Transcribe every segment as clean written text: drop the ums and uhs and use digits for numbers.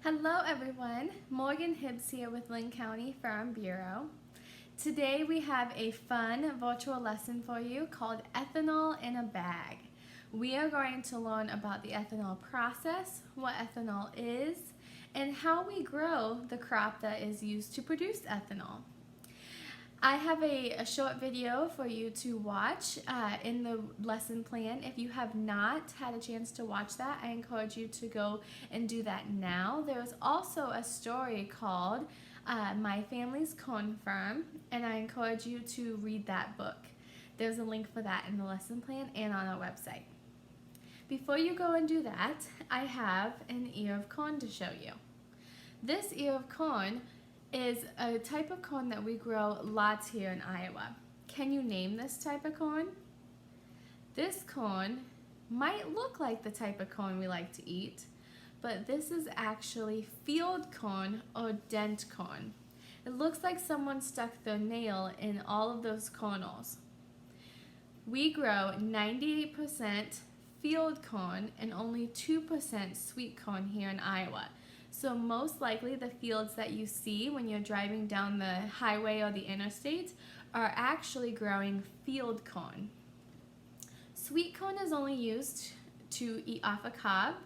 Hello everyone, Morgan Hibbs here with Lynn County Farm Bureau. Today we have a fun virtual lesson for you called Ethanol in a Bag. We are going to learn about the ethanol process, what ethanol is, and how we grow the crop that is used to produce ethanol. I have a short video for you to watch in the lesson plan. If you have not had a chance to watch that, I encourage you to go and do that now. There is also a story called My Family's Corn Farm, and I encourage you to read that book. There's a link for that in the lesson plan and on our website. Before you go and do that, I have an ear of corn to show you. This ear of corn is a type of corn that we grow lots here in Iowa. Can you name this type of corn? This corn might look like the type of corn we like to eat, but this is actually field corn or dent corn. It looks like someone stuck their nail in all of those kernels. We grow 98% field corn and only 2% sweet corn here in Iowa. So most likely the fields that you see when you're driving down the highway or the interstate are actually growing field corn. Sweet corn is only used to eat off a cob,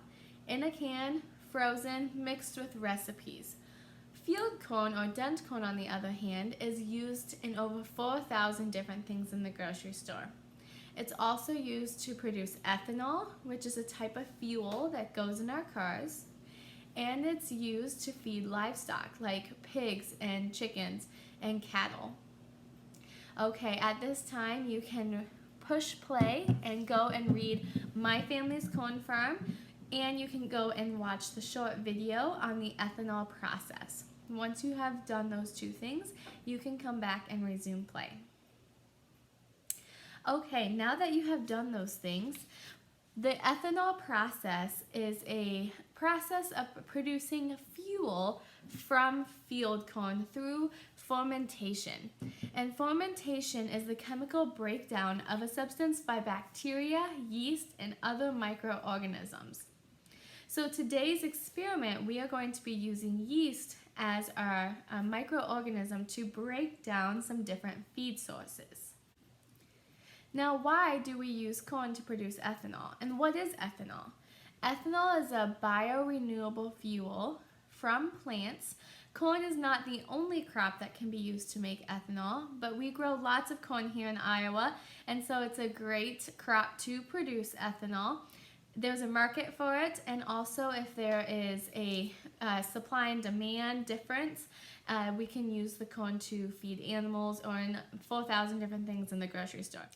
in a can, frozen, mixed with recipes. Field corn or dent corn, on the other hand, is used in over 4,000 different things in the grocery store. It's also used to produce ethanol, which is a type of fuel that goes in our cars. And it's used to feed livestock like pigs and chickens and cattle. Okay, at this time you can push play and go and read My Family's Corn Farm, and you can go and watch the short video on the ethanol process. Once you have done those two things, you can come back and resume play. Okay, now that you have done those things, the ethanol process is a process of producing fuel from field corn through fermentation. And fermentation is the chemical breakdown of a substance by bacteria, yeast, and other microorganisms. So today's experiment, we are going to be using yeast as our microorganism to break down some different feed sources. Now, why do we use corn to produce ethanol? And what is ethanol? Ethanol is a biorenewable fuel from plants. Corn is not the only crop that can be used to make ethanol, but we grow lots of corn here in Iowa, and so it's a great crop to produce ethanol. There's a market for it, and also if there is a supply and demand difference, we can use the corn to feed animals or in 4,000 different things in the grocery store.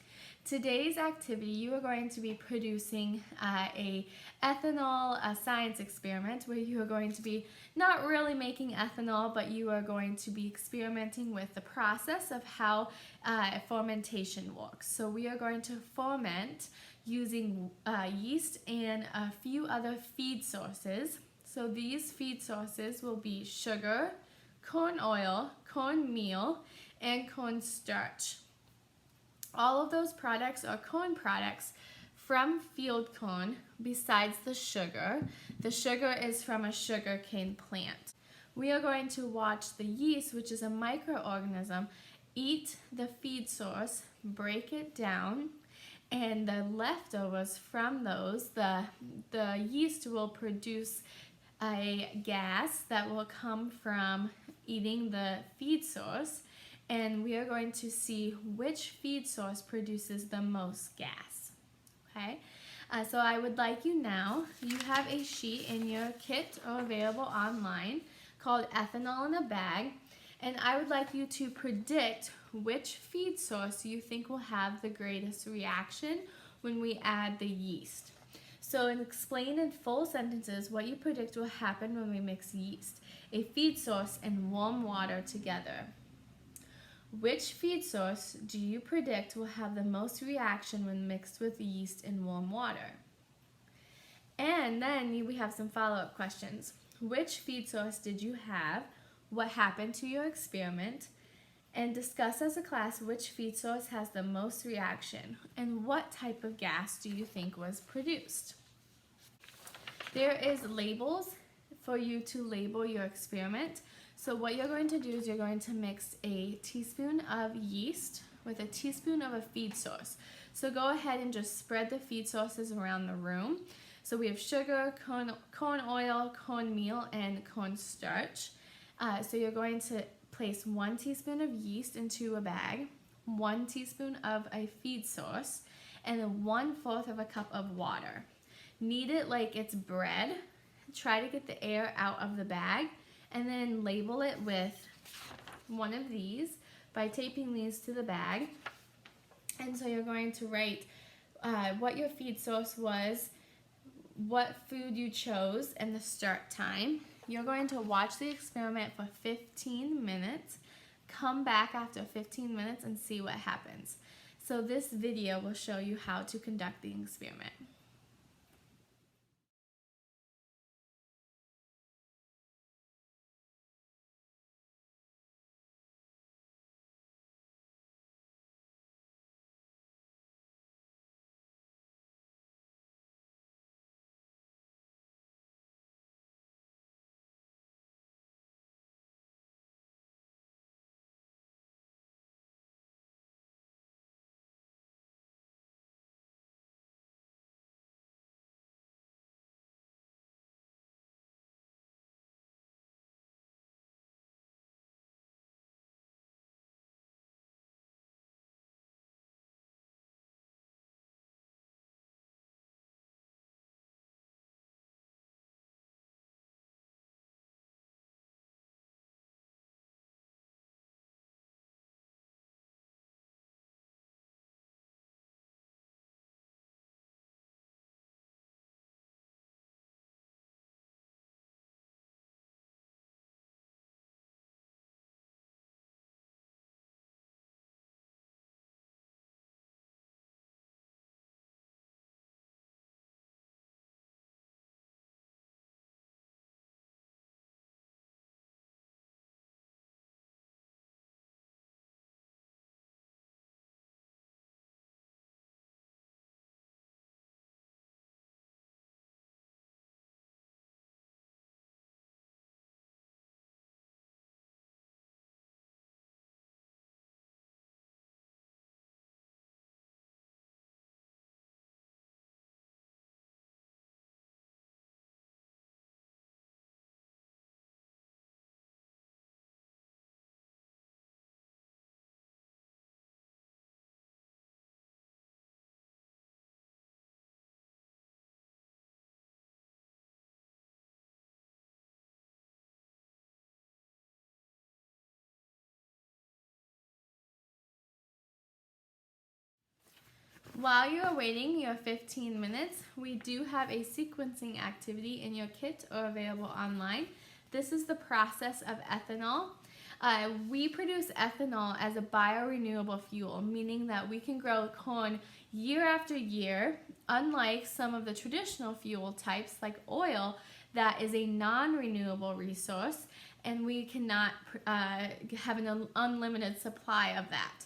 Today's activity, you are going to be producing a ethanol science experiment where you are going to be not really making ethanol, but you are going to be experimenting with the process of how fermentation works. So we are going to ferment using yeast and a few other feed sources. So these feed sources will be sugar, corn oil, corn meal, and corn starch. All of those products are corn products from field corn besides the sugar. The sugar is from a sugarcane plant. We are going to watch the yeast, which is a microorganism, eat the feed source, break it down, and the leftovers from those, the yeast will produce a gas that will come from eating the feed source, and we are going to see which feed source produces the most gas. Okay, so I would like you now, you have a sheet in your kit or available online called Ethanol in a Bag, and I would like you to predict which feed source you think will have the greatest reaction when we add the yeast. So explain in full sentences what you predict will happen when we mix yeast, a feed source, and warm water together. Which feed source do you predict will have the most reaction when mixed with yeast and warm water? And then we have some follow-up questions. Which feed source did you have? What happened to your experiment? And discuss as a class which feed source has the most reaction and what type of gas do you think was produced? There is labels for you to label your experiment. So what you're going to do is you're going to mix a teaspoon of yeast with a teaspoon of a feed source. So go ahead and just spread the feed sources around the room. So we have sugar, corn oil, cornmeal, and cornstarch. So you're going to place 1 teaspoon of yeast into a bag, 1 teaspoon of a feed source, and then 1/4 of a cup of water. Knead it like it's bread. Try to get the air out of the bag, and then label it with one of these by taping these to the bag. And so you're going to write what your feed source was, what food you chose, and the start time. You're going to watch the experiment for 15 minutes, come back after 15 minutes and see what happens. So this video will show you how to conduct the experiment. While you are waiting your 15 minutes, we do have a sequencing activity in your kit or available online. This is the process of ethanol. We produce ethanol as a biorenewable fuel, meaning that we can grow corn year after year, unlike some of the traditional fuel types like oil that is a non-renewable resource, and we cannot have an unlimited supply of that.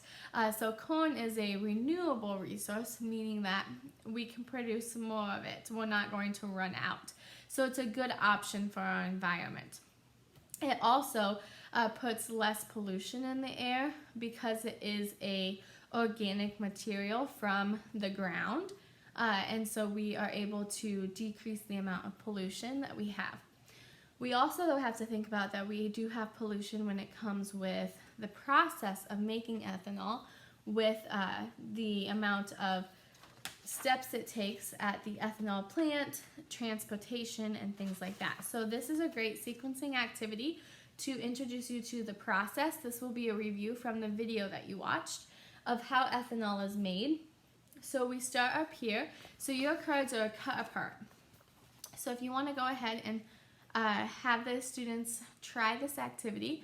So corn is a renewable resource, meaning that we can produce more of it. We're not going to run out. So it's a good option for our environment. It also puts less pollution in the air because it is a organic material from the ground. And so we are able to decrease the amount of pollution that we have. We also, though, have to think about that we do have pollution when it comes with the process of making ethanol, with the amount of steps it takes at the ethanol plant, transportation, and things like that. So this is a great sequencing activity to introduce you to the process. This will be a review from the video that you watched of how ethanol is made. So we start up here. So your cards are cut apart. So if you want to go ahead and have the students try this activity,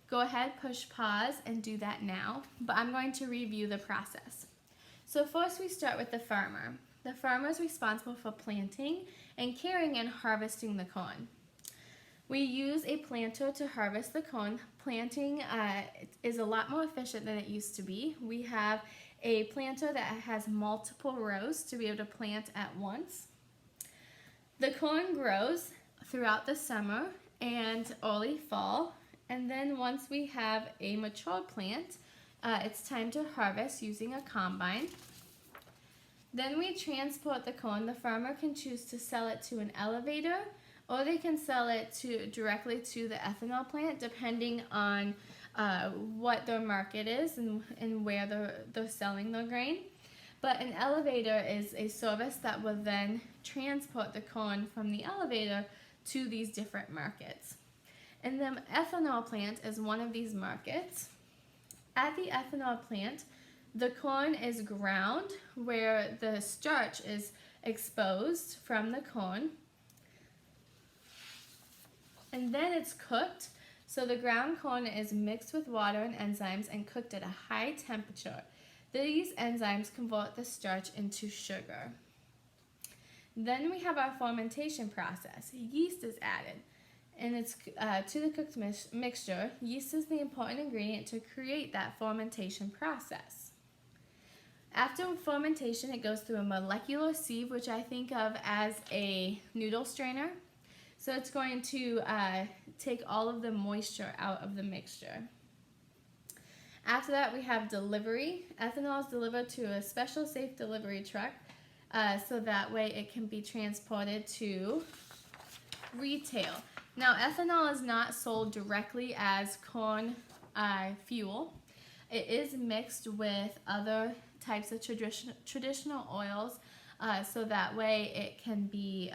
go ahead, push pause, and do that now. But I'm going to review the process. So first we start with the farmer. The farmer is responsible for planting and carrying and harvesting the corn. We use a planter to harvest the corn. Planting is a lot more efficient than it used to be. We have a planter that has multiple rows to be able to plant at once. The corn grows throughout the summer and early fall. And then once we have a mature plant, it's time to harvest using a combine. Then we transport the corn. The farmer can choose to sell it to an elevator, or they can sell it directly to the ethanol plant, depending on what their market is and where they're selling their grain. But an elevator is a service that will then transport the corn from the elevator to these different markets. And the ethanol plant is one of these markets. At the ethanol plant, the corn is ground where the starch is exposed from the corn. And then it's cooked. So the ground corn is mixed with water and enzymes and cooked at a high temperature. These enzymes convert the starch into sugar. Then we have our fermentation process. Yeast is added, and it's to the cooked mixture. Yeast is the important ingredient to create that fermentation process. After fermentation, it goes through a molecular sieve, which I think of as a noodle strainer. So it's going to take all of the moisture out of the mixture. After that, we have delivery. Ethanol is delivered to a special safe delivery truck, so that way it can be transported to retail. Now, ethanol is not sold directly as corn fuel. It is mixed with other types of traditional oils, so that way it can be,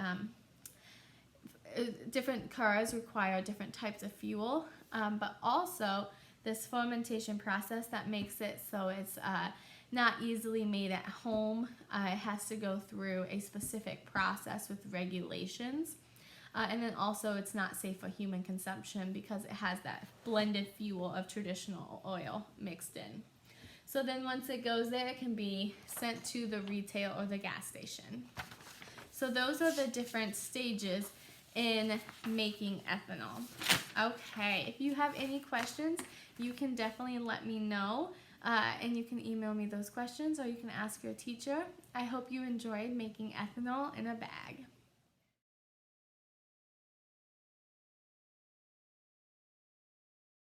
different cars require different types of fuel, but also this fermentation process that makes it so it's not easily made at home. It has to go through a specific process with regulations. And then also it's not safe for human consumption because it has that blended fuel of traditional oil mixed in. So then once it goes there, it can be sent to the retail or the gas station. So those are the different stages in making ethanol. Okay, if you have any questions, you can definitely let me know, and you can email me those questions or you can ask your teacher. I hope you enjoyed making ethanol in a bag.